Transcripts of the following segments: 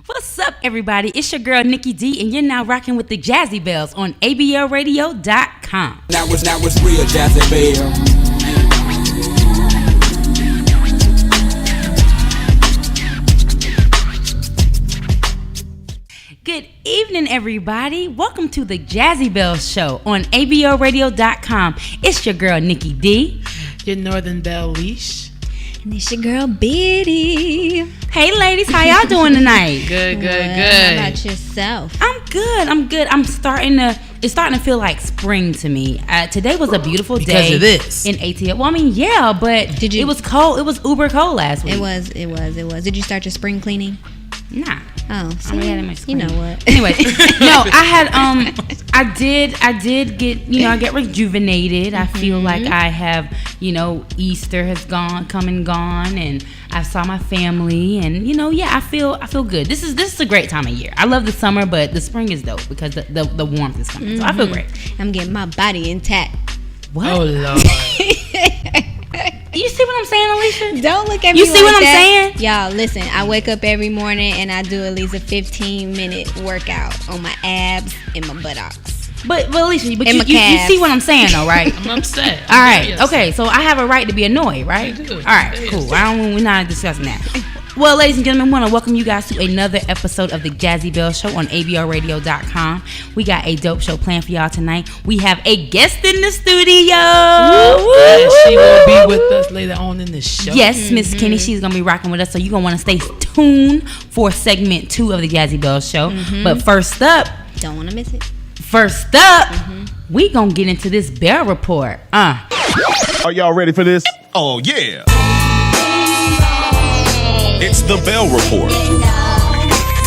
What's up, everybody? It's your girl, Nikki D, and you're now rocking with the Jazzy Bells on ABLradio.com. Now it's real Jazzy Bell. Good evening, everybody. Welcome to the Jazzy Bells Show on ABLradio.com. It's your girl, Nikki D. Your Northern Belle Leash. And it's your girl, Biddy. Hey, ladies. How y'all doing tonight? Good. How about yourself? I'm good. It's starting to feel like spring to me. Today was a beautiful day. Because of this. In ATL. Well, I mean, yeah, but it was cold. It was uber cold last week. It was. Did you start your spring cleaning? Nah. Oh, see, I had my you know what? Anyway, no, I had I did get, I get rejuvenated. I feel like I have, Easter has come and gone, and I saw my family, and I feel good. This is a great time of year. I love the summer, but the spring is dope because the warmth is coming. So I feel great. I'm getting my body intact. What? Oh Lord. You see what I'm saying, Alicia? Don't look at me. You see what I'm saying? Y'all, listen, I wake up every morning and I do at least a 15-minute workout on my abs and my buttocks. But Alicia, you see what I'm saying, though, right? I'm upset. All right. Okay, so I have a right to be annoyed, right? You do. All right, cool. We're not discussing that. Well, ladies and gentlemen, I want to welcome you guys to another episode of the Jazzy Bell Show on ABLradio.com. We got a dope show planned for y'all tonight. We have a guest in the studio. She will be with us later on in the show. Yes, Miss Kenni. She's going to be rocking with us, so you're going to want to stay tuned for segment 2 of the Jazzy Bell Show. But first up, don't want to miss it. We going to get into this Bell Report. Are y'all ready for this? Oh, yeah. It's the Bell Report.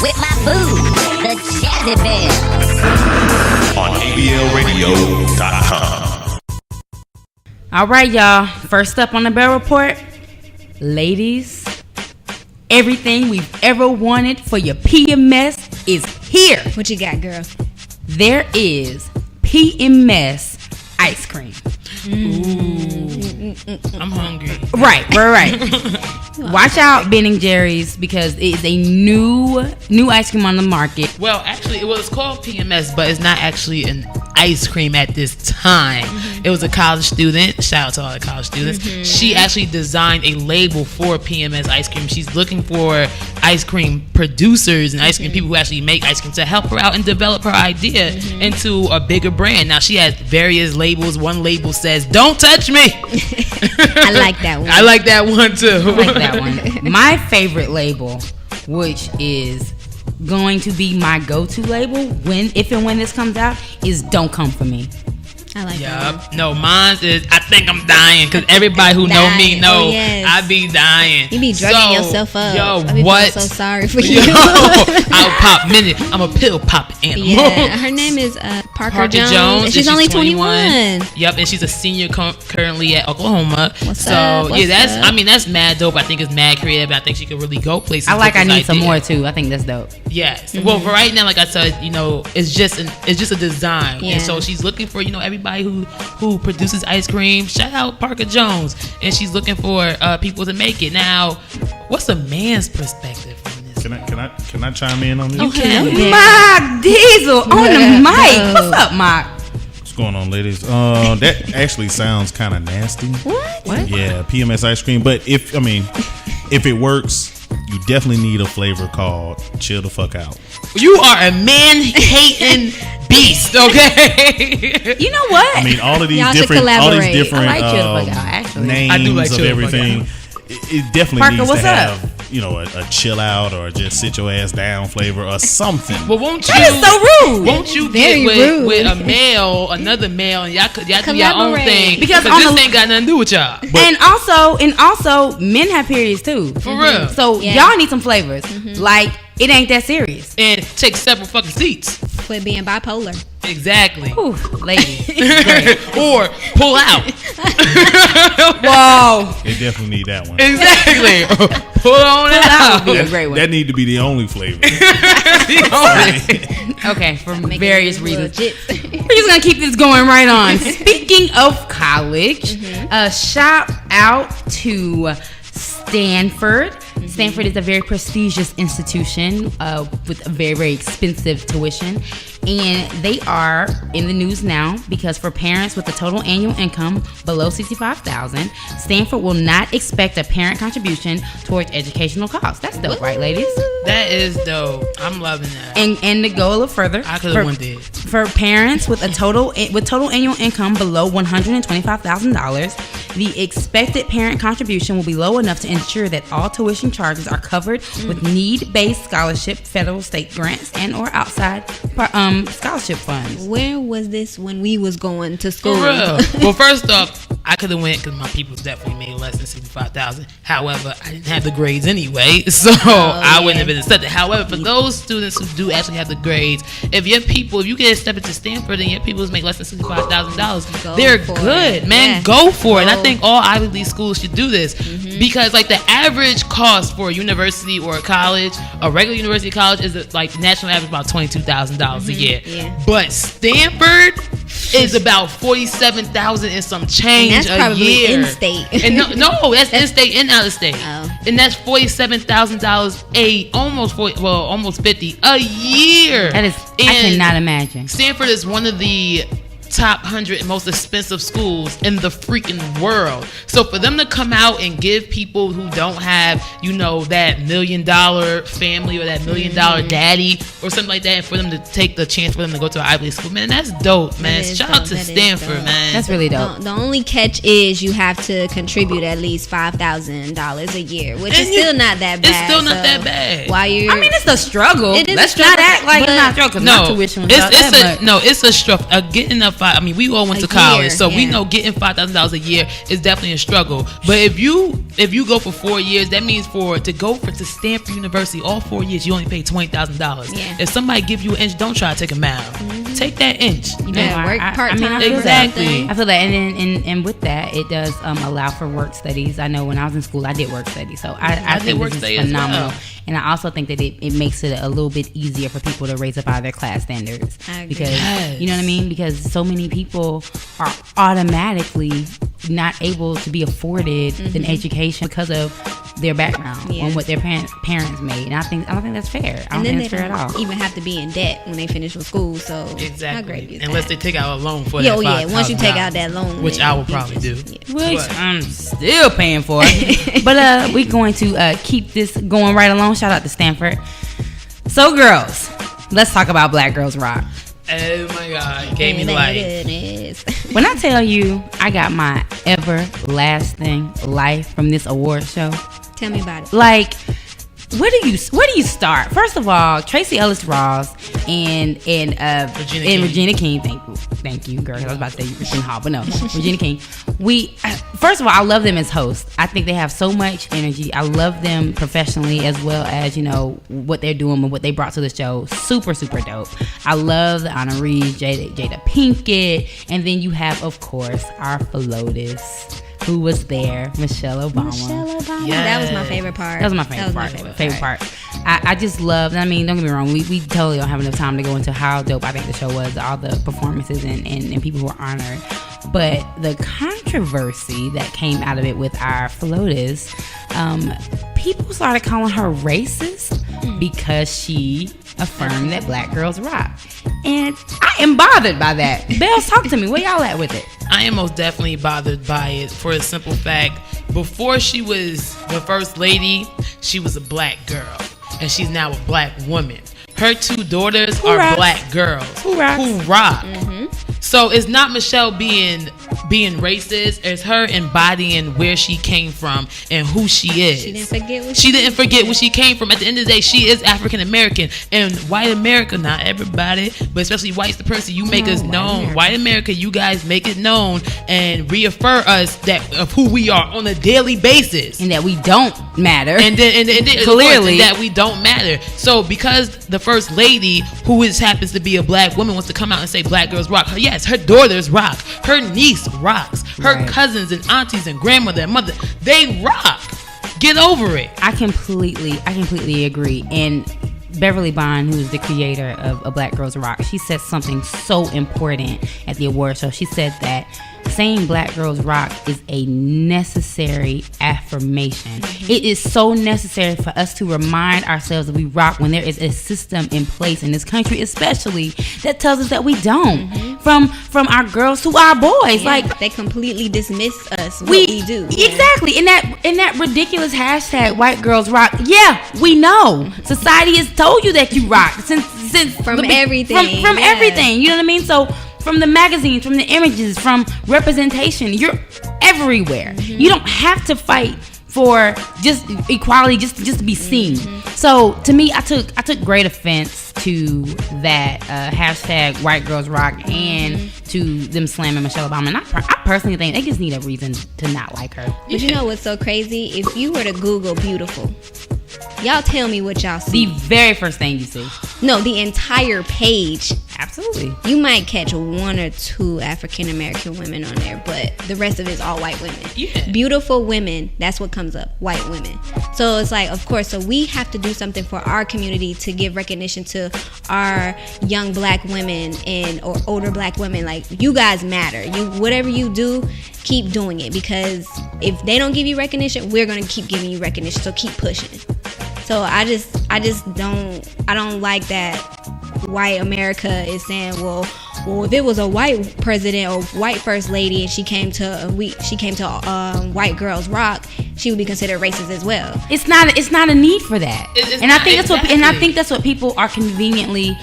With my boo, the Jazzy Bell. On ABLradio.com. All right, y'all. First up on the Bell Report, ladies, everything we've ever wanted for your PMS is here. What you got, girl? There is PMS ice cream. I'm hungry. Right. Watch out, Ben & Jerry's, because it's a new ice cream on the market. Well, actually, it's called PMS, but it's not actually an ice cream at this time. It was a college student. Shout out to all the college students. She actually designed a label for PMS ice cream. She's looking for ice cream producers and ice cream people who actually make ice cream to help her out and develop her idea into a bigger brand. Now, she has various labels. One label says, "Don't touch me." I like that one. I like that one too. I like that one. My favorite label, which is going to be my go-to label if and when this comes out, is "Don't Come For Me." I like that one. No, mine is "I Think I'm Dying," because everybody who know me know I be dying. You be drugging yourself up. Yo, I be what? so sorry for you. I'll pop minute. I'm a pill pop animal. Yeah, her name is Parker Jones. And she's only 21. Yep, and she's a senior currently at Oklahoma. What's up? That's mad dope. I think it's mad creative. I think she could really go places. I need some more too. I think that's dope. Yes. Well, for right now, like I said, it's just a design, and so she's looking for everybody who produces ice cream. Shout out Parker Jones, and she's looking for people to make it. Now, what's a man's perspective on this? Can I chime in on this? You can. Mark Diesel on the mic. What's up, Mark? What's going on, ladies? That actually sounds kind of nasty. What? Yeah, PMS ice cream. But if it works, you definitely need a flavor called Chill the Fuck Out. You are a man-hating beast, okay? You know what? I mean, all these Y'all different I like Chill the Fuck Out, actually. names I do like of Chill the everything. It definitely Parker, needs what's to up? have a chill out or just sit your ass down flavor or something. Well, won't you? That is so rude. Won't you Very get rude. with another male, and y'all do your own Collaborate. thing Because this ain't got nothing to do with y'all. And also, men have periods too. For real. So y'all need some flavors. Like, it ain't that serious. And take several fucking seats. Quit being bipolar. Exactly. Ooh, ladies. Great. Or pull out. Whoa. They definitely need that one. Exactly. Pull on That would out. be a great one. That need to be the only flavor. Okay, for Making various little reasons. jits. We're just gonna keep this going right on. Speaking of college, shout out to Stanford. Stanford is a very prestigious institution with a very, very expensive tuition. And they are in the news now because for parents with a total annual income below $65,000, Stanford will not expect a parent contribution towards educational costs. That's dope, right, ladies? That is dope. I'm loving that. And to go a little further, I could have went there. For parents with a total annual income below $125,000, the expected parent contribution will be low enough to ensure that all tuition charges are covered with need-based scholarship, federal, state grants, and or outside scholarship funds. Where was this when we was going to school? For real. Well, first off, I could have went because my people definitely made less than $65,000. However, I didn't have the grades anyway, so I wouldn't have been accepted. However, for those students who do actually have the grades, if you get accepted to Stanford and your people make less than $65,000, they're good, man. Yeah. Go for it. And I think all Ivy League schools should do this because, like, the average cost for a university or a college, a regular university college, is like national average about $22,000 a year. Yeah. But Stanford is about $47,000 and some change and that's a year. In-state. And no, that's in-state and out-of-state. Oh. And that's $47,000 almost $50 a year. That is, I cannot imagine. Stanford is one of the top 100 most expensive schools in the freaking world. So for them to come out and give people who don't have, that $1 million family or that $1 million daddy or something like that, and for them to take the chance for them to go to an Ivy League school, man, that's dope, man. Shout out to Stanford, man. That's really dope. The only catch is you have to contribute at least $5,000 a year, which is still not that bad. It's still not that bad. It's a struggle. Let's not act like it's not a struggle. No, it's a struggle. Getting up. We all went to college, so we know getting $5,000 a year is definitely a struggle. But if you go for 4 years, that means to go to Stanford University, all 4 years, you only pay $20,000. Yeah. If somebody give you an inch, don't try to take a mile. Take that inch. Work part time. Exactly. I feel that, and with that, it does allow for work studies. I know when I was in school, I did work studies, so I think this is phenomenal. Well. And I also think that it makes it a little bit easier for people to raise up out of their class standards. Because you know what I mean? Because so many people are automatically not able to be afforded an education because of their background and what their parents made. And I don't think that's fair. I don't think that's fair at all. Even have to be in debt when they finish with school. So exactly. How great is Unless they take out a loan for that. Once you take out that loan, which I will probably do. Which I'm still paying for. But we're going to keep this going right along. Shout out to Stanford. So girls, let's talk about Black Girls Rock. Oh my God, gave me life. When I tell you I got my everlasting life from this award show, tell me about it. Like, where do you start? First of all, Tracy Ellis Ross and Regina King. Thank you, girl. I was about to say Regina Hall, but no, Regina King. First of all, I love them as hosts. I think they have so much energy. I love them professionally as well as what they're doing and what they brought to the show. Super, super dope. I love the honorees, Jada Pinkett, and then you have, of course, our FLOTUS, who was there, Michelle Obama. Yes. That was my favorite part. That was my favorite part. I just love, don't get me wrong, we totally don't have enough time to go into how dope I think the show was, all the performances and people who were honored. But the controversy that came out of it with our FLOTUS, people started calling her racist because she affirmed that Black girls rock. And I am bothered by that. Bells, talk to me. Where y'all at with it? I am most definitely bothered by it for a simple fact. Before she was the first lady, she was a black girl. And she's now a black woman. Her two daughters are black girls who rock. Mm-hmm. So it's not Michelle being racist. It's her embodying where she came from and who she is. She didn't forget where she came from. At the end of the day, she is African American. And white America, not everybody, but especially white supremacy, you make us known. White America, you guys make it known and reaffirm us of who we are on a daily basis. And that we don't matter. And then clearly that we don't matter. So because the first lady, who happens to be a black woman, wants to come out and say Black girls rock, yes, her daughters rock, her niece rocks, her cousins and aunties and grandmother and mother, they rock. Get over it. I completely agree. And Beverly Bond, who is the creator of Black Girls Rock, she said something so important at the award show. She said that saying Black Girls Rock is a necessary affirmation. It is so necessary for us to remind ourselves that we rock when there is a system in place in this country, especially that tells us that we don't. From our girls to our boys. Yeah, like they completely dismiss us what we do. Yeah. Exactly. In that ridiculous hashtag white girls rock. Yeah, we know. Society has told you that you rock since From everything. From everything. You know what I mean? So from the magazines, from the images, from representation, you're everywhere. You don't have to fight for just equality, just to be seen. So to me, I took great offense to that hashtag white girls rock and to them slamming Michelle Obama. And I personally think they just need a reason to not like her. But you know what's so crazy? If you were to Google beautiful, y'all tell me what y'all see. The very first thing you see. No, the entire page. Absolutely. You might catch one or two African American women on there, but the rest of it is all white women. Yeah. Beautiful women, that's what comes up. White women. So it's like, of course, so we have to do something for our community to give recognition to our young black women or older black women. Like, you guys matter. Whatever you do, keep doing it, because if they don't give you recognition, we're gonna keep giving you recognition. So keep pushing. So I don't like that white America is saying, well, if it was a white president or white first lady and she came to White Girls Rock, she would be considered racist as well. It's not a need for that. I think that's what people are conveniently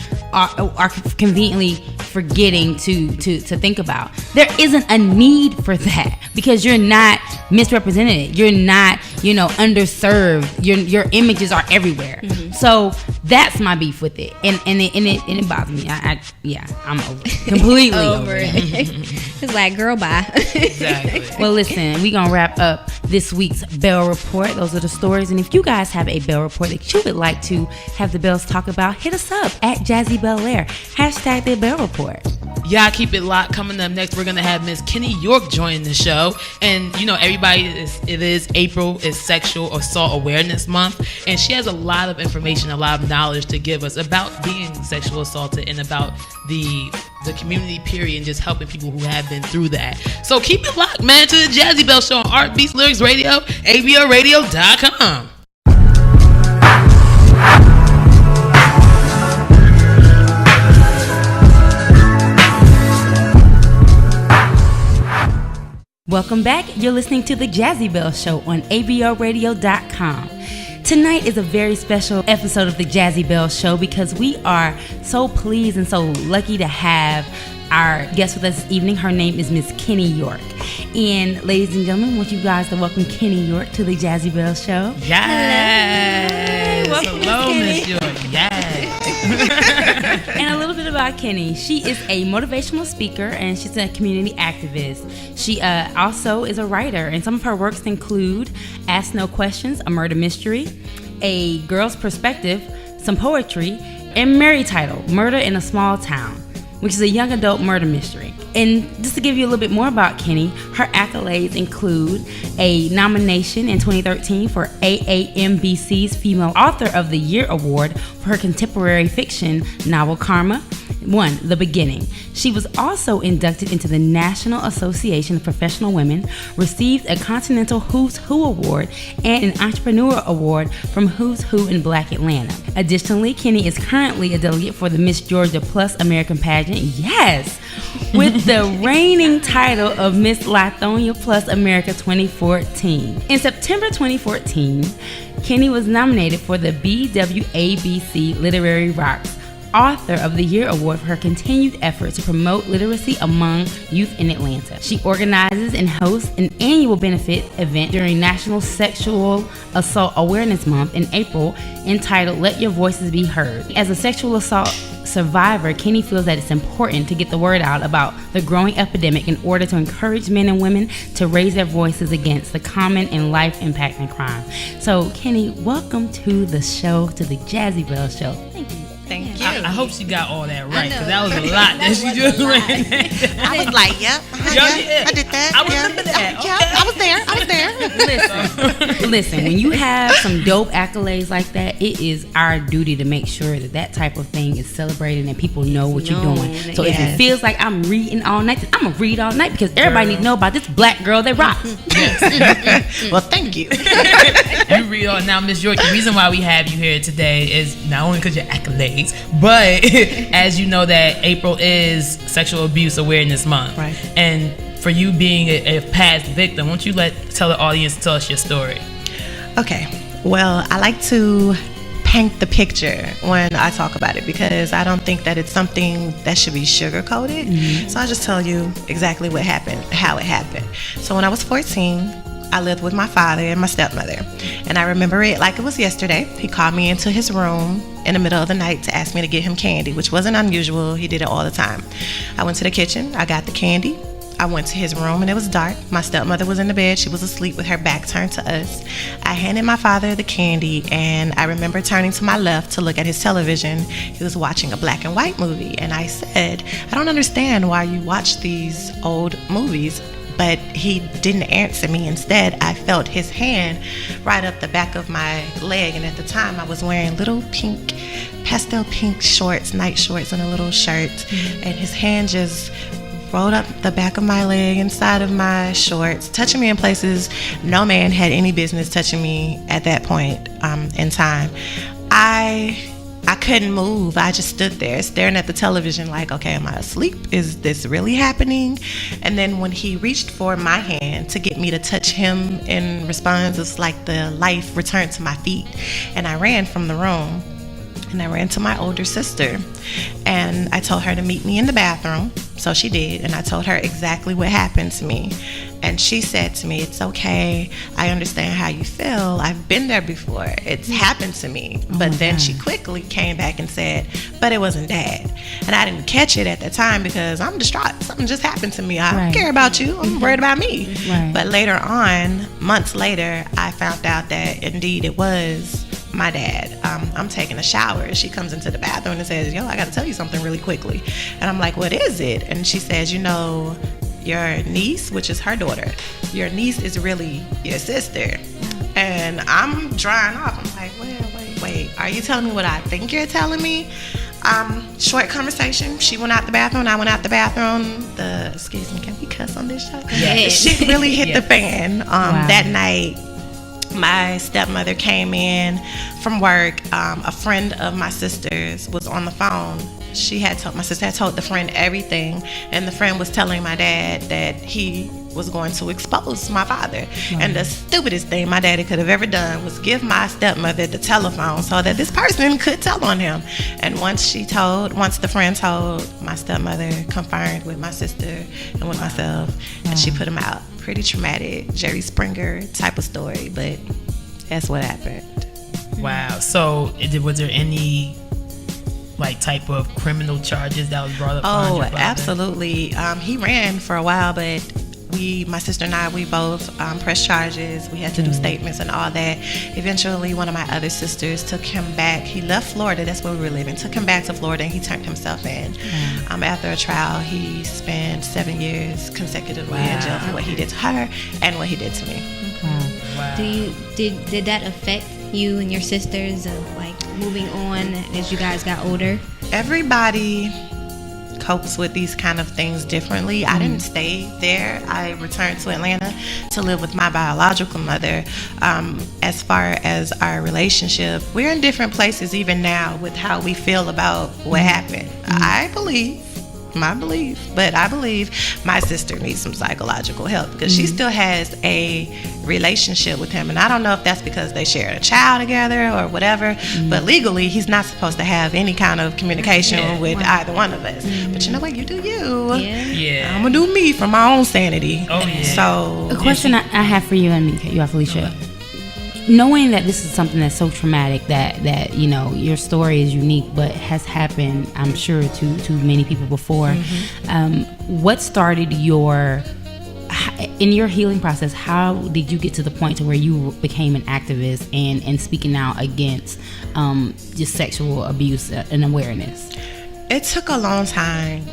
forgetting to think about. There isn't a need for that because you're not misrepresented. You're not, underserved. Your images are everywhere. So that's my beef with it, and it bothers me. I'm completely over it. It's like, girl, bye. Exactly. Well, listen, we're gonna wrap up this week's Bell Report. Those are the stories, and if you guys have a Bell Report that you would like to have the Bells talk about, hit us up at Jazzy Belair. # the Bell Report. Yeah, keep it locked. Coming up next, we're gonna have Miss Kenni York join the show, and everybody it is April is Sexual Assault Awareness Month, and she has a lot of information, a lot of knowledge to give us about being sexual assaulted and about the community period and just helping people who have been through that. So keep it locked, man, to the Jazzy Bell Show on Art Beats Lyrics Radio, ABORadio.com. Welcome back. You're listening to the Jazzy Bell Show on ABORadio.com. Tonight is a very special episode of the Jazzy Bell Show because we are so pleased and so lucky to have our guest with us this evening. Her name is Miss Kenni York. And ladies and gentlemen, I want you guys to welcome Kenni York to the Jazzy Bell Show. Yes. Hello, Miss York. Yes. And a little bit about Kenni. She is a motivational speaker and she's a community activist. She also is a writer, and some of her works include Ask No Questions, a murder mystery, A Girl's Perspective, some poetry, and Mary title, Murder in a Small Town, which is a young adult murder mystery. And just to give you a little bit more about Kenni, her accolades include a nomination in 2013 for AAMBC's Female Author of the Year Award for her contemporary fiction novel Karma. 1. The Beginning. She was also inducted into the National Association of Professional Women, received a Continental Who's Who Award, and an Entrepreneur Award from Who's Who in Black Atlanta. Additionally, Kenni is currently a delegate for the Miss Georgia Plus American pageant, yes, with the reigning title of Miss Lithonia Plus America 2014. In September 2014, Kenni was nominated for the BWABC Literary Rocks Author of the Year Award for her continued efforts to promote literacy among youth in Atlanta. She organizes and hosts an annual benefit event during National Sexual Assault Awareness Month in April entitled Let Your Voices Be Heard. As a sexual assault survivor, Kenni feels that it's important to get the word out about the growing epidemic in order to encourage men and women to raise their voices against the common and life-impacting crime. So, Kenni, welcome to the show, to the Jazzy Bell Show. Thank you. Thank you. I hope she got all that right, know. because that was a lot that she just ran. I was like, yep. Yeah. I did that. I remember that. I was there. Listen, when you have some dope accolades like that, it is our duty to make sure that type of thing is celebrated and people know what you're doing. So if it feels like I'm reading all night, then I'm going to read all night, because everybody needs to know about this black girl that rocks. Well, thank you. You read all. Now, Miss York, the reason why we have you here today is not only because your accolades, but as you know that April is Sexual Abuse Awareness Month. Right. And for you being a past victim, won't you tell the audience, tell us your story? Okay. Well, I like to paint the picture when I talk about it, because I don't think that it's something that should be sugar-coated. So I'll just tell you exactly what happened, how it happened. So when I was 14, I lived with my father and my stepmother. And I remember it like it was yesterday. He called me into his room in the middle of the night to ask me to get him candy, which wasn't unusual. He did it all the time. I went to the kitchen. I got the candy. I went to his room and it was dark. My stepmother was in the bed. She was asleep with her back turned to us. I handed my father the candy, and I remember turning to my left to look at his television. He was watching a black and white movie, and I said, I don't understand why you watch these old movies. But he didn't answer me. Instead, I felt his hand right up the back of my leg, and at the time I was wearing little pink, pastel pink shorts, night shorts, and a little shirt, and his hand just rolled up the back of my leg, inside of my shorts, touching me in places no man had any business touching me at that point in time. I couldn't move. I just stood there staring at the television like, okay, am I asleep? Is this really happening? And then when he reached for my hand to get me to touch him in response, it's like the life returned to my feet. And I ran from the room. And I ran to my older sister, and I told her to meet me in the bathroom. So she did, and I told her exactly what happened to me. And she said to me, it's okay, I understand how you feel, I've been there before, it's happened to me. But then she quickly came back and said, but it wasn't Dad. And I didn't catch it at the time because I'm distraught. Something just happened to me. I don't care about you, I'm worried about me. But later on, months later, I found out that indeed it was my dad. I'm taking a shower. She comes into the bathroom and says, yo, I got to tell you something really quickly. And I'm like, what is it? And she says, you know, your niece, which is her daughter, your niece is really your sister. And I'm drying off. I'm like, wait. Are you telling me what I think you're telling me? Short conversation. She went out the bathroom. I went out the bathroom. Excuse me, can we cuss on this show? Yeah. The shit really hit the fan. That night, my stepmother came in from work. A friend of my sister's was on the phone. My sister had told the friend everything, and the friend was telling my dad that he was going to expose my father. And the stupidest thing my daddy could have ever done was give my stepmother the telephone so that this person could tell on him. And once the friend told, my stepmother confirmed with my sister and with myself, and she put him out. Pretty traumatic, Jerry Springer type of story, but that's what happened. Wow. So was there any type of criminal charges that was brought up? Oh, absolutely. He ran for a while, but my sister and I, we both pressed charges. We had to do statements and all that. Eventually, one of my other sisters took him back. He left Florida. That's where we were living. Took him back to Florida, and he turned himself in. After a trial, he spent 7 years consecutively in jail for what he did to her and what he did to me. Wow. Did that affect you and your sisters of moving on as you guys got older? Everybody copes with these kind of things differently. I didn't stay there. I returned to Atlanta to live with my biological mother. As far as our relationship, we're in different places even now with how we feel about what happened. I believe my sister needs some psychological help because she still has a relationship with him, and I don't know if that's because they shared a child together or whatever, but legally he's not supposed to have any kind of communication with either one of us. But you know what, you do you. Yeah. I'm gonna do me for my own sanity. Oh yeah. So A question I have for you, and cut you off, Felicia. Knowing that this is something that's so traumatic that you know your story is unique but has happened, I'm sure, to many people before, what started in your healing process, how did you get to the point to where you became an activist and speaking out against just sexual abuse and awareness? It took a long time.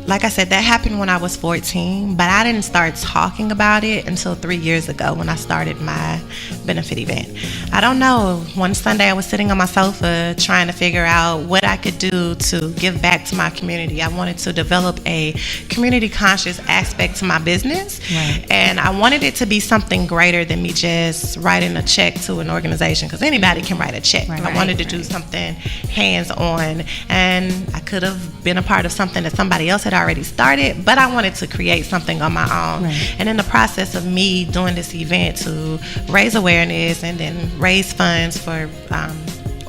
Like I said, that happened when I was 14, but I didn't start talking about it until 3 years ago when I started my benefit event. I don't know. One Sunday I was sitting on my sofa trying to figure out what I could do to give back to my community. I wanted to develop a community conscious aspect to my business, Right. and I wanted it to be something greater than me just writing a check to an organization, because anybody can write a check. Right. I wanted to do something hands-on, and I could have been a part of something that somebody else had already started, but I wanted to create something on my own. Right. And in the process of me doing this event to raise awareness and then raise funds for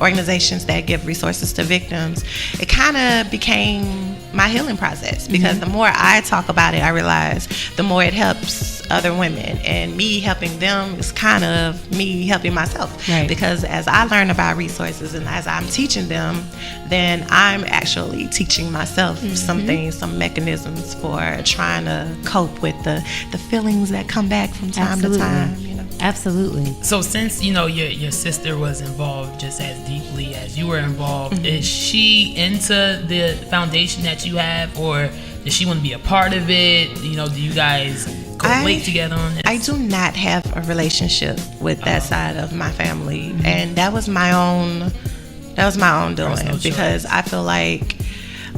organizations that give resources to victims, it kind of became my healing process, because the more I talk about it, I realize the more it helps other women, and me helping them is kind of me helping myself. Right. Because as I learn about resources and as I'm teaching them, then I'm actually teaching myself some things, some mechanisms for trying to cope with the feelings that come back from time Absolutely. to time, you know. Absolutely. So since your sister was involved just as deeply as you were involved, is she into the foundation that you have, or does she want to be a part of it? Do you guys collate together on this? I do not have a relationship with that side of my family, and that was my own doing, Personal because choice. I feel like,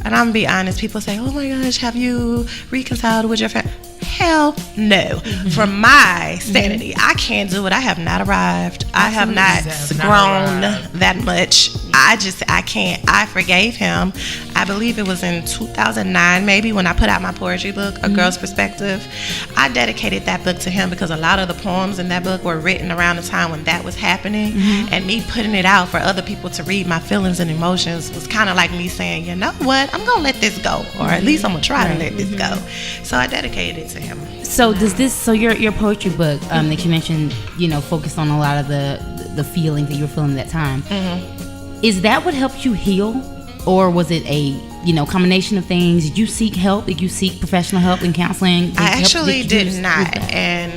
and I'm gonna be honest, people say, "Oh my gosh, have you reconciled with your family?" Hell no. For my sanity, I can't do it. I have not arrived. I have not grown that much. I can't. I forgave him. I believe it was in 2009, maybe, when I put out my poetry book, A Girl's Perspective. I dedicated that book to him because a lot of the poems in that book were written around the time when that was happening. And me putting it out for other people to read my feelings and emotions was kind of like me saying, you know what, I'm going to let this go. Or at least I'm going to try to let this go. So I dedicated it to him. So your poetry book that you mentioned, focused on a lot of the feelings that you were feeling at that time. Is that what helped you heal, or was it a combination of things? Did you seek help? Did you seek professional help in counseling? I actually did not, and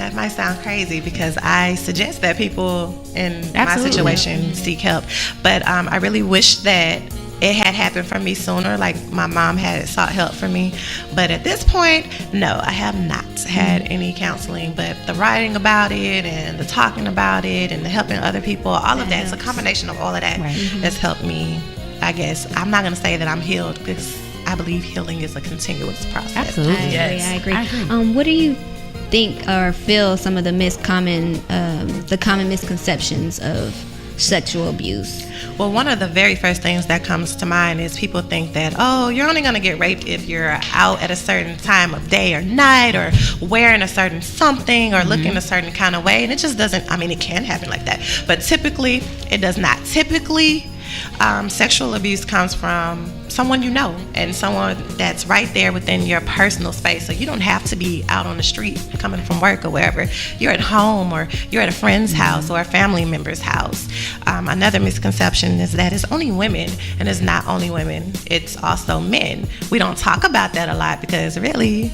that might sound crazy because I suggest that people in my situation seek help, but I really wish that it had happened for me sooner, like my mom had sought help for me. But at this point, no, I have not had any counseling. But the writing about it and the talking about it and the helping other people, all of that, it's a combination of all of that that's helped me. I guess I'm not going to say that I'm healed, because I believe healing is a continuous process. Absolutely. I agree. What do you think or feel some of the common misconceptions of sexual abuse? Well, one of the very first things that comes to mind is people think that, oh, you're only going to get raped if you're out at a certain time of day or night, or wearing a certain something, or looking a certain kind of way. And it just doesn't, it can happen like that. But typically, it does not. Typically, sexual abuse comes from someone you know, and someone that's right there within your personal space. So you don't have to be out on the street coming from work or wherever. You're at home, or you're at a friend's house or a family member's house. Another misconception is that it's only women, and it's not only women, it's also men. We don't talk about that a lot because really,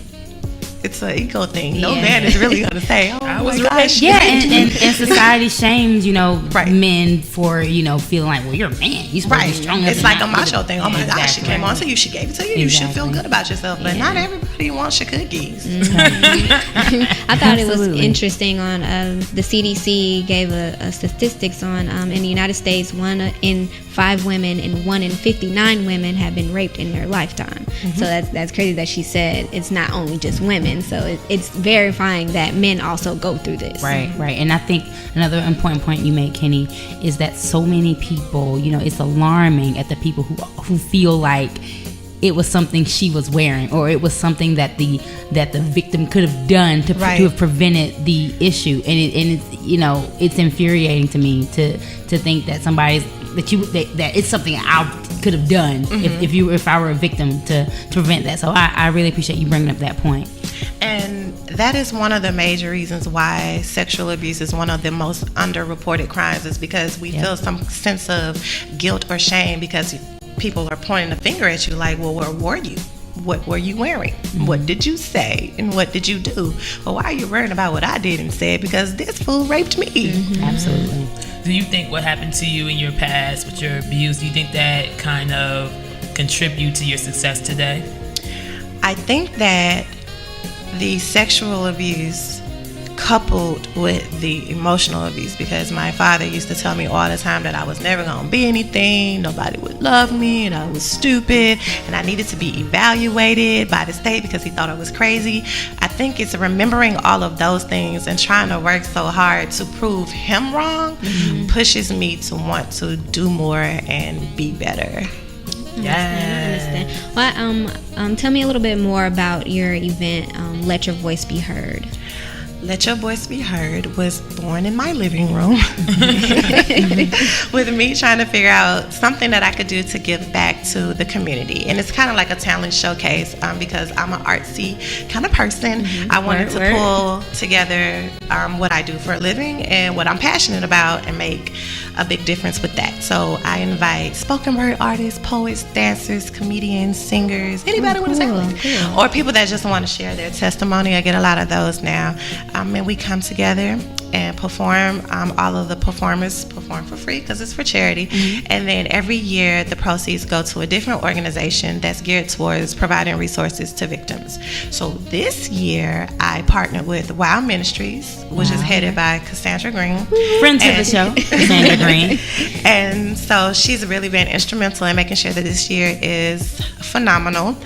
it's an ego thing. No man is really going to say, oh, I was right. Yeah, and society shames, Right. men for, feeling like, well, you're a man. You're supposed to be strong. It's like a macho thing. Oh my gosh, she Exactly. came on to you. She gave it to you. You should feel good about yourself. But not everybody wants your cookies. I thought it was interesting on the CDC gave a statistics on in the United States, 1 in 5 women and 1 in 59 women have been raped in their lifetime. So that's crazy that she said it's not only just women. So it's verifying that men also go through this. Right. And I think another important point you made, Kenni, is that so many people, it's alarming at the people who feel like it was something she was wearing, or it was something that the victim could have done to have prevented the issue. And it's infuriating to me to think that somebody's that it's something I could have done if I were a victim to prevent that. So I really appreciate you bringing up that point. And that is one of the major reasons why sexual abuse is one of the most underreported crimes, is because we feel some sense of guilt or shame because people are pointing the finger at you like, well, where were you? what were you wearing? What did you say? And what did you do? Well, why are you worrying about what I did and said? Because this fool raped me. Absolutely. Do you think what happened to you in your past with your abuse, do you think that kind of contribute to your success today? I think that the sexual abuse coupled with the emotional abuse, because my father used to tell me all the time that I was never going to be anything, nobody would love me, and I was stupid, and I needed to be evaluated by the state because he thought I was crazy. I think it's remembering all of those things and trying to work so hard to prove him wrong pushes me to want to do more and be better. I understand. Well, tell me a little bit more about your event, Let Your Voice Be Heard. Let Your Voice Be Heard was born in my living room with me trying to figure out something that I could do to give back to the community. And it's kind of like a talent showcase because I'm an artsy kind of person. I wanted to pull together what I do for a living and what I'm passionate about and make a big difference with that. So I invite spoken word artists, poets, dancers, comedians, singers, anybody want to sing, or people that just want to share their testimony. I get a lot of those now. And we come together and perform. All of the performers perform for free because it's for charity. And then every year the proceeds go to a different organization that's geared towards providing resources to victims. So this year I partnered with Wow Ministries, which is headed by Cassandra Green. Friends of the show, Cassandra Green. And so she's really been instrumental in making sure that this year is phenomenal.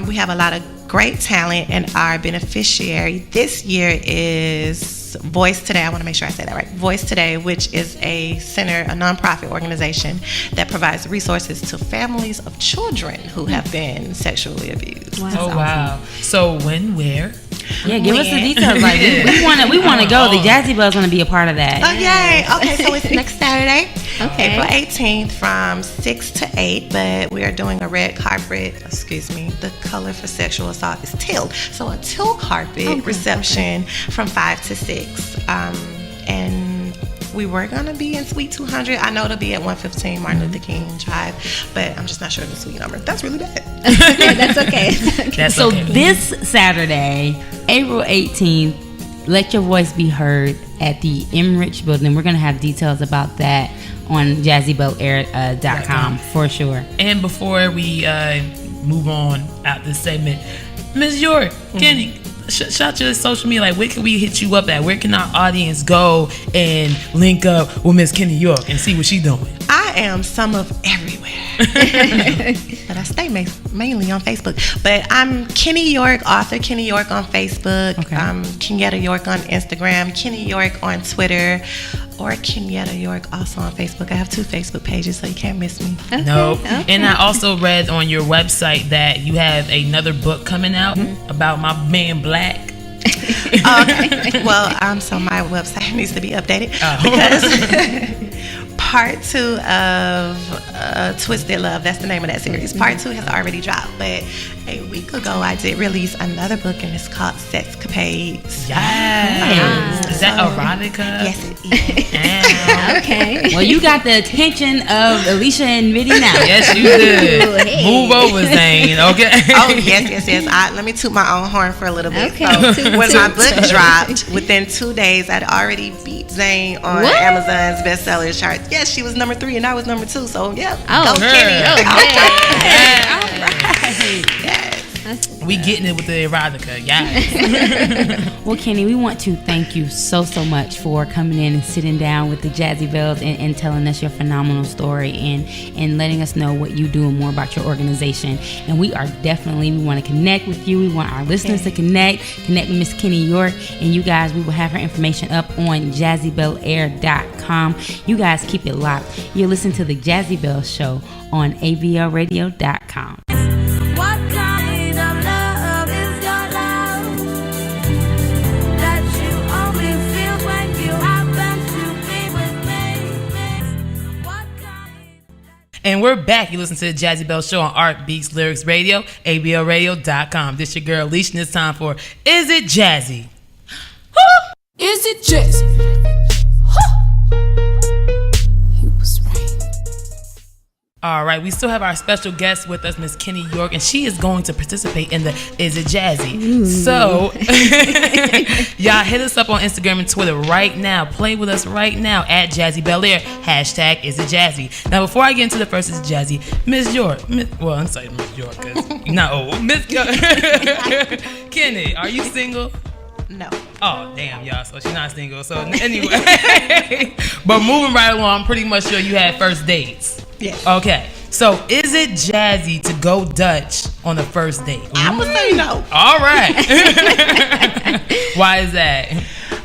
We have a lot of great talent, and our beneficiary this year is Voice Today. I want to make sure I say that right. Voice Today, which is a center, a nonprofit organization that provides resources to families of children who have been sexually abused. Wow. Oh, wow. So when, where? Yeah, give us the details. Like we want to go. The Jazzy Bells want to be a part of that. Oh, yay. Okay, so it's next Saturday, April 18th from 6 to 8, but we are doing a red carpet, the color for sexual assault is teal. So a teal carpet reception from 5 to 6. And we were going to be in Suite 200. I know it'll be at 115 Martin Luther King Drive, but I'm just not sure of the suite number. That's really bad. That's okay. So this Saturday, April 18th, Let Your Voice Be Heard at the Emmerich Building. We're going to have details about that on JazzyBelAir.com for sure. And before we move on out this segment, Ms. York, Kenny, shout your social media. Like, where can we hit you up at? Where can our audience go and link up with Miss Kenni York and see what she's doing? I am some of everywhere. But I stay mainly on Facebook. But I'm Kenni York, author Kenni York on Facebook. Kenyatta York on Instagram. Kenni York on Twitter. Or Kenyatta York also on Facebook. I have 2 Facebook pages, so you can't miss me. No. And I also read on your website that you have another book coming out about my man Black. Well, so my website needs to be updated because part 2 of Twisted Love, that's the name of that series. Part 2 has already dropped, but a week ago I did release another book, and it's called Sexcapades. Yes. Is that erotica? Yes, it is. Okay. Well, you got the attention of Alicia and Mitty now. Yes, you did. Hey. Move over, Zane. Okay. Oh, yes. Let me toot my own horn for a little bit. Okay. So, when my book dropped, within 2 days, I'd already beat Zane on Amazon's bestseller chart. Yes, she was number 3 and I was number 2. So, yeah. Oh, go Kenny. All right. Yes. We getting it with the erotica. Yes. Well, Kenny, we want to thank you so much for coming in and sitting down with the Jazzy Bells and telling us your phenomenal story and letting us know what you do and more about your organization. And we want to connect with you. We want our listeners to connect with Miss Kenni York. And you guys, we will have her information up on JazzyBelAir.com. You guys keep it locked. You're listening to the Jazzy Bells Show on ABLRadio.com. And we're back. You listen to the Jazzy Bell Show on Art Beats Lyrics Radio, ABLRadio.com. This your girl Alicia, and it's time for Is It Jazzy? Is it Jazzy? He was right. All right, we still have our special guest with us, Miss Kenni York, and she is going to participate in the Is It Jazzy? Ooh. So, y'all hit us up on Instagram and Twitter right now. Play with us right now at Jazzy Bel Air. # Is It Jazzy? Now, before I get into the first Is It Jazzy, Miss York, well, I'm sorry, Miss York, because you're not old. Miss Kenni, are you single? No. Oh, damn, y'all. So she's not single. So anyway, but moving right along, I'm pretty much sure you had first dates. Yeah. Okay. So is it jazzy to go Dutch on the first date? I would say no. All right. Why is that?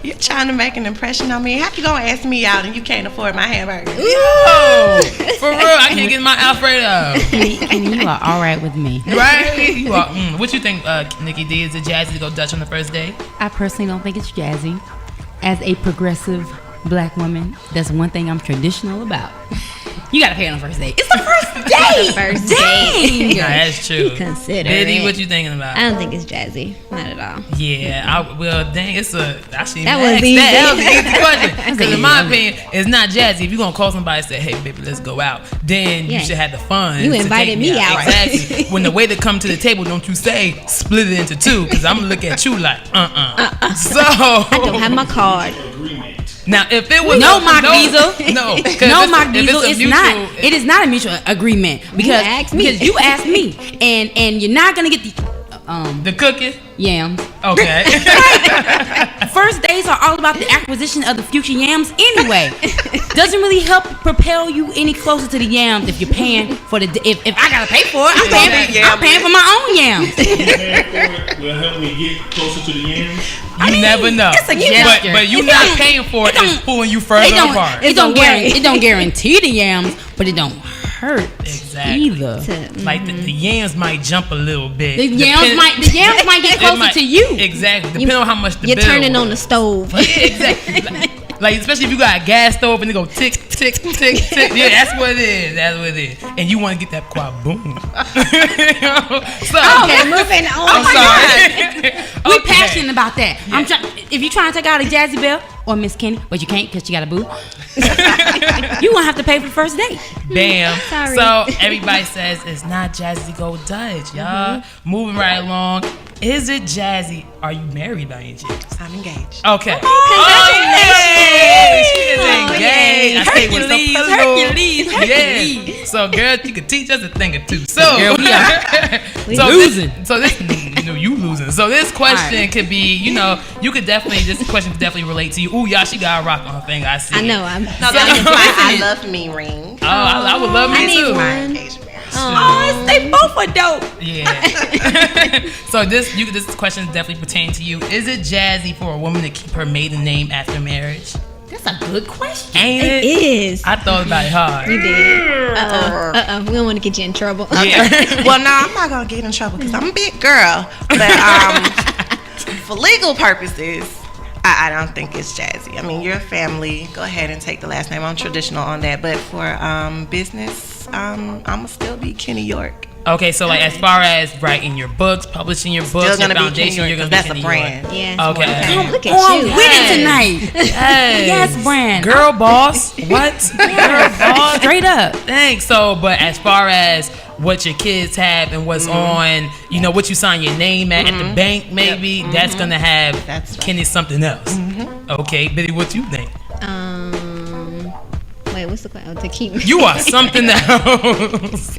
You're trying to make an impression on me. How you gonna ask me out and you can't afford my hamburger? Yo, for real, I can't get my Alfredo. And you are all right with me. Right? You are. What you think, Nikki D? Is it jazzy to go Dutch on the first date? I personally don't think it's jazzy. As a progressive black woman, that's one thing I'm traditional about. You gotta pay on the first date. It's the first date. The first date. Nah, that's true. Consider Eddie, it. what you thinking about? I don't think it's jazzy. Not at all. Yeah, well, dang, I shouldn't That even was ask easy. that was an easy question. Because in my opinion, it's not jazzy. If you're gonna call somebody and say, "Hey, baby, let's go out," then you Yeah. should have the fun. You to invited take me out. Exactly. When the waiter come to the table, don't you say split it into two? Because I'm gonna look at you like, So I don't have my card. now, if it was No mock visa. no, No, Mark Diesel, it's not. It is not a mutual agreement because you asked me, and you're not gonna get the cookie. yams. Okay. First dates are all about the acquisition of the future yams anyway. Doesn't really help propel you any closer to the yams if you're paying for the. If I gotta pay for it, I'm paying for my own yams. Will help me get closer to the yams. You never know. It's a gesture. But you not paying for it. It's pulling you further apart. It don't guarantee the yams, but it don't hurt either. Like the yams might jump a little bit. The yams might get closer to you. Exactly. Depending on how much the You're bill turning was. on the stove. Yeah, exactly. Like especially if you got a gas stove and it go tick tick tick tick. Yeah, that's what it is. That's what it is. And you want to get that quad boom. So, Okay, moving on. I'm sorry. We passionate about that. If you trying to take out a Jazzy Belle or Miss Kenni, but you can't because you got a boo, you gonna have to pay for the first date. Bam. Sorry. So everybody says it's not jazzy to go Dutch, y'all. Moving right along. Is it jazzy? Are you married by any chance? I'm engaged. Okay. Congratulations. She is engaged. I stay with some Hercules. Yeah. So, girl, you could teach us a thing or two. So, Girl, we are losing. You losing. So this question could be, you could definitely. This question could definitely relate to you. Ooh, y'all, she got a rock on her finger. I see. I know. No, that is my I love me ring. Oh, I would love me I need too. one. Oh, they both are dope. Yeah. So this question is definitely pertaining to you. Is it jazzy for a woman to keep her maiden name after marriage? That's a good question. Ain't It it? is. I thought about it hard. You did. We don't want to get you in trouble. Yeah. Well, no, I'm not gonna get in trouble because I'm a big girl. But for legal purposes, I don't think it's jazzy. I mean, you're a family. Go ahead and take the last name. I'm traditional on that. But for business, I'ma still be Kenni York. Okay, so like as far as writing your books, publishing your books, Still gonna your be Kenni foundation, York, you're gonna 'cause be that's a Kenni brand. York. Yeah. Okay. Oh, look at Oh, I'm you. winning tonight. Yes, brand. Girl boss. What? Girl boss. Straight up. Thanks. So, but as far as what your kids have and what's on, what you sign your name at the bank, maybe that's gonna have That's right. Kenni something else. Okay, Biddy, what you think? Wait, what's the question? To keep. You are something else.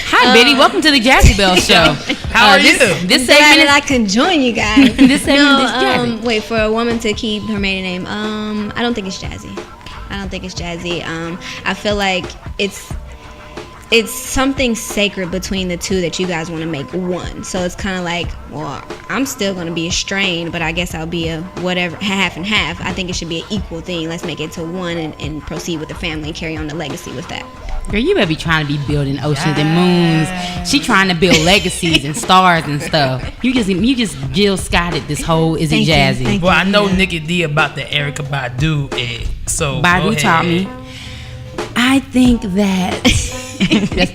Hi, Biddy. Welcome to the Jazzy Belle Show. How are you? This Glad segment that I is can join you guys. this segment is jazzy. Wait, for a woman to keep her maiden name, I don't think it's jazzy. I feel like it's something sacred between the two that you guys want to make one. So it's kind of like, well, I'm still going to be estranged, but I guess I'll be a whatever, half and half. I think it should be an equal thing. Let's make it to one and proceed with the family and carry on the legacy with that. Girl, you better be trying to be building oceans and moons. She trying to build legacies and stars and stuff. You just Jill Scotted this whole Is It Jazzy? Well, I know Nikki D about the Erykah Badu egg. So Badu taught me. I think that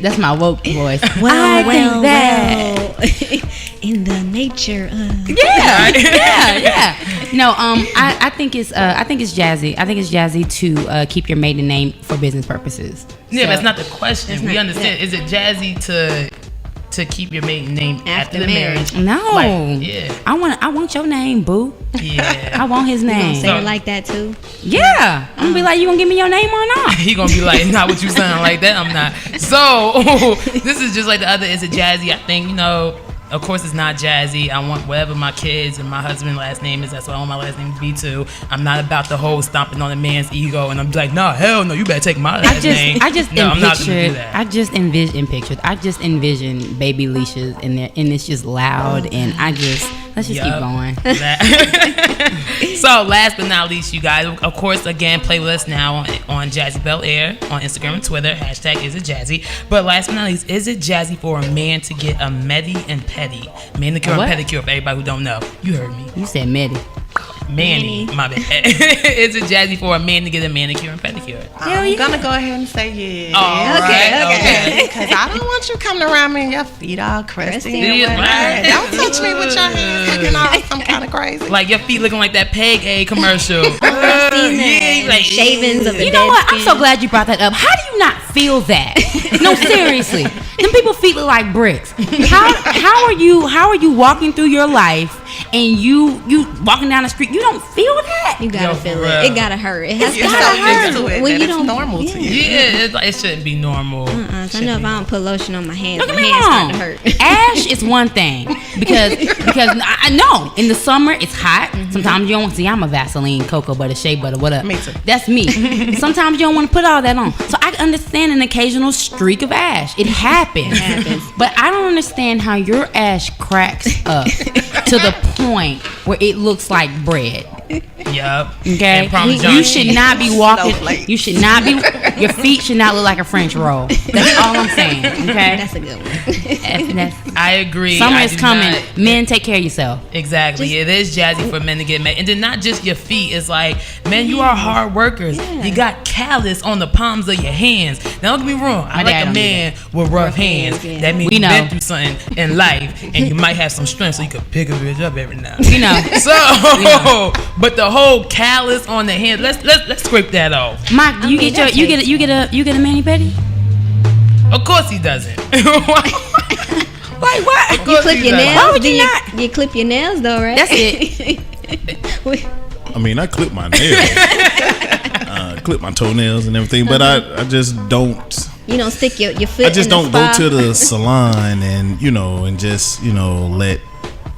that's my woke voice. Well, think that in the nature of yeah. No, I think it's Jazzy. I think it's Jazzy to keep your maiden name for business purposes. Yeah, So- that's not the question. We understand. Is it Jazzy to keep your maiden name after the marriage? No. Like, yeah. I want your name, boo. Yeah. I want his You gonna name. say it like that too? Yeah. I'm gonna be like, you gonna give me your name or not? He gonna be like, not what you sound like that. I'm not. So this is just like the other. Is it Jazzy? I think, you know, of course it's not Jazzy. I want whatever my kids and my husband's last name is. That's what I want my last name to be too. I'm not about the whole stomping on a man's ego and I'm like, no, hell no, you better take my last name. I just no, I'm not gonna do that. I just envision baby leashes and it's just loud and let's just keep going. So last but not least, you guys, of course, again, play with us now on Jazzy Bel Air on Instagram and Twitter. # is it Jazzy. But last but not least, is it Jazzy for a man to get a medi and petty? Manicure and pedicure, for everybody who don't know. You heard me. You said medi. Manny, my bad. Is it Jazzy for a man to get a manicure and pedicure? I'm gonna go ahead and say yes. Okay. Because I don't want you coming around me and your feet all crusty. Yeah, right. Don't touch me with your hands looking all some kind of crazy. Like your feet looking like that Peg A commercial. Crustiness, like, shavings of the You know what? I'm dead so skin. glad you brought that up. How do you not feel that? No, seriously. Them people's feet look like bricks. How are you walking through your life and you walking down the street? You don't feel that? You gotta Yo, feel for it. real. It gotta hurt. It has to You're so hurt. used to it When that you it's don't- normal to you. Yeah, it shouldn't be normal. So I know if I don't put lotion on my hands, Don't my get me hands wrong. start to hurt. Ash is one thing because I know in the summer it's hot. Sometimes you don't see. I'm a Vaseline, cocoa butter, shea butter, whatever. Me too. That's me. Sometimes you don't want to put all that on. So I understand an occasional streak of ash. It happens. But I don't understand how your ash cracks up to the point where it looks like bread. Yup. Okay, And Parmesan you should cheese. not be walking. Snowflakes. You should not be. Your feet should not look like a French roll. That's all I'm saying. Okay, That's a good one. that's, I agree. summer I is do coming. not- Men, take care of yourself. Exactly. It is Jazzy for men to get mad. And then not just your feet. It's like, man, you are hard workers. Yeah. You got callus on the palms of your hands. Now, don't get me wrong. I My dad like a don't do man with rough hands. hands, yeah. That means We you've know. been through something in life and you might have some strength so you can pick a bitch up every now and You know, then. So, but the whole callus on the hand, let's scrape that off. Mike, you mean, get a mani pedi? Of course he doesn't. Like what? Of You course clip he your doesn't. nails. Why would you then not? You clip your nails though, right? That's it. I mean, I clip my nails, clip my toenails and everything, but I just don't. You don't stick your foot. I just in the don't go spa. to the salon and just let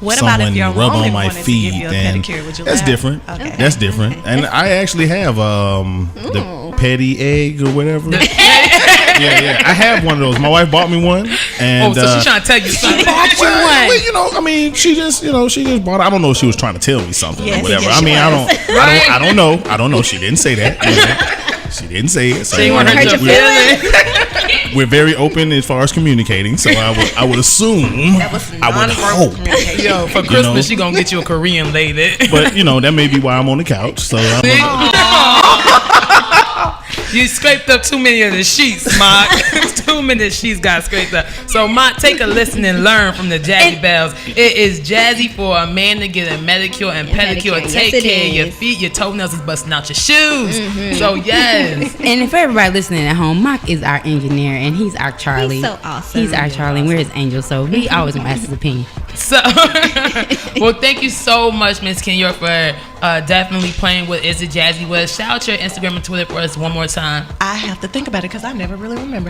What about if someone your rub woman on my wanted to feet give you a and pedicure? Would you that's laugh? different. Okay. That's different. And I actually have the petty egg or whatever. yeah. I have one of those. My wife bought me one, and So she's trying to tell you something. well, I mean, she just bought it. I don't know if she was trying to tell me something Yes, or whatever. yes, I she mean, was. I don't know. She didn't say that. She didn't say it. So She want to hurt your feelings. we're very open as far as communicating. So I would assume. That was I would nonverbal hope. communication. Yo, for Christmas, she gonna get you a Korean lady. But that may be why I'm on the couch. So You scraped up too many of the sheets, Mark. Too many sheets got scraped up. So, Mark, take a listen and learn from the Jazzy Bells. It is Jazzy for a man to get a manicure and pedicure. pedicure. Take Yes, it care of your is. feet. Your toenails is busting out your shoes. So, yes. And for everybody listening at home, Mike is our engineer and he's our Charlie. He's so awesome. He's our Charlie and we're his angel, so we always want to ask his opinion. So, well, thank you so much, Miss Kenni York, for definitely playing with Is It Jazzy with us. Shout out your Instagram and Twitter for us one more time. I have to think about it because I never really remember.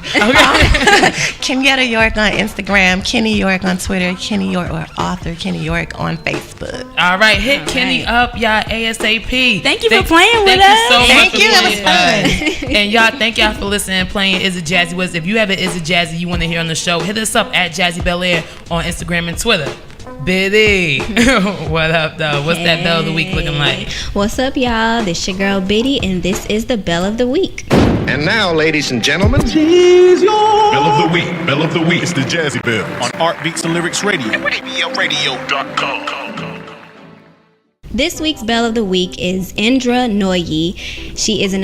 Kenyatta York on Instagram, Kenni York on Twitter, Kenni York or author Kenni York on Facebook. All right, hit Kenny up, y'all, ASAP. Thank you for playing with us. Thank you so much Thank for you, that playing was with us. And y'all, thank y'all for listening and playing Is It Jazzy with us. If you have an Is It Jazzy you want to hear on the show, hit us up at Jazzy Bel Air on Instagram and Twitter. Biddy, what up, though? What's that Bell of the Week looking like? What's up, y'all? This your girl Biddy, and this is the Bell of the Week. And now, ladies and gentlemen, Bell of the Week. Bell of the Week. It's the Jazzy Bells on Art Beats and Lyrics Radio. Radio.com. This week's Belle of the Week is Indra Nooyi. She is an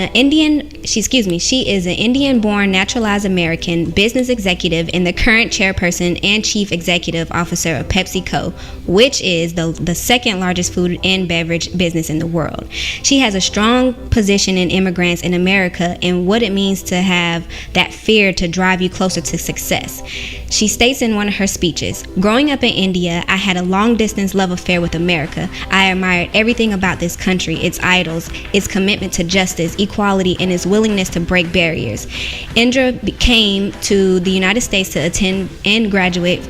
Indian-born naturalized American business executive and the current chairperson and chief executive officer of PepsiCo, which is the second largest food and beverage business in the world. She has a strong position in immigrants in America and what it means to have that fear to drive you closer to success. She states in one of her speeches, "Growing up in India, I had a long-distance love affair with America. I admired everything about this country, its idols, its commitment to justice, equality, and its willingness to break barriers." Indra came to the United States to attend and graduate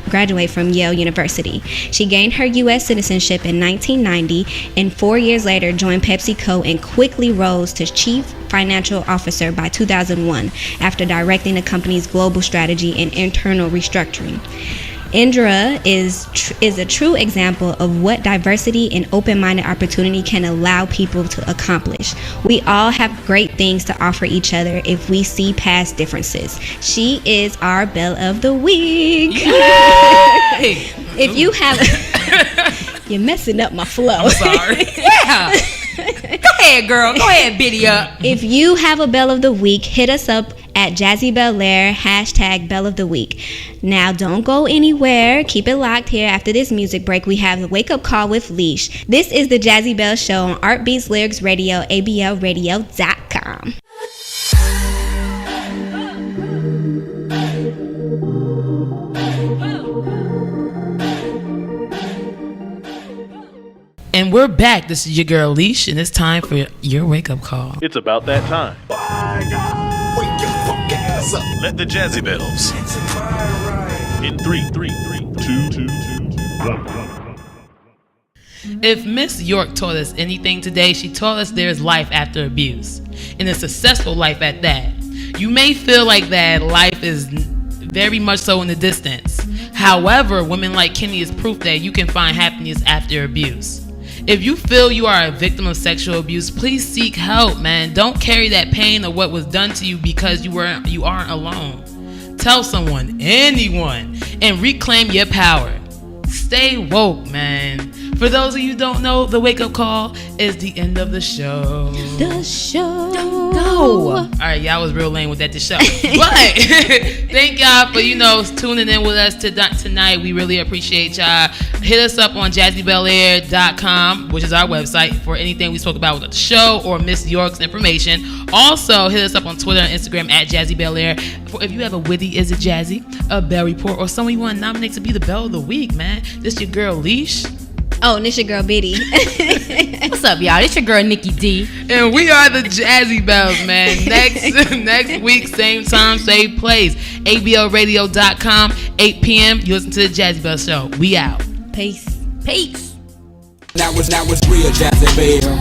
from Yale University. She gained her U.S. citizenship in 1990 and 4 years later joined PepsiCo and quickly rose to chief financial officer by 2001 after directing the company's global strategy and internal restructuring. Indra is a true example of what diversity and open-minded opportunity can allow people to accomplish. We all have great things to offer each other if we see past differences. She is our Belle of the Week. If you have... You're messing up my flow. I'm sorry. Yeah. Go ahead, girl. Go ahead, biddy up. If you have a Belle of the Week, hit us up at Jazzy Belair, #Belle of the Week. Now, don't go anywhere. Keep it locked here. After this music break, we have the Wake Up Call with Leash. This is the Jazzy Belle Show on Art Beats Lyrics Radio, ablradio.com. And we're back. This is your girl Leash, and it's time for your wake-up call. It's about that time. Wake your fuck ass up. Let the Jazzy Bells. In 3, 2, 1. If Miss York taught us anything today, she taught us there's life after abuse, and a successful life at that. You may feel like that life is very much so in the distance. However, women like Kenni is proof that you can find happiness after abuse. If you feel you are a victim of sexual abuse, please seek help, man. Don't carry that pain of what was done to you because you aren't alone. Tell someone, anyone, and reclaim your power. Stay woke, man. For those of you who don't know, the wake-up call is the end of the show. The show. Don't go. All right, y'all was real lame with that, the show. But thank y'all for, tuning in with us tonight. We really appreciate y'all. Hit us up on jazzybelair.com, which is our website, for anything we spoke about with the show or Miss York's information. Also, hit us up on Twitter and Instagram at jazzybelair. If you have a witty, is it Jazzy, a Belle Report, or someone you want to nominate to be the Belle of the Week, man. This your girl, Leash. Oh, and this your girl, Biddy. What's up, y'all? This your girl, Nikki D. And we are the Jazzy Bells, man. Next week, same time, same place. ablradio.com, 8 p.m. You listen to the Jazzy Bell Show. We out. Peace. Peace. Now it's real Jazzy Belle.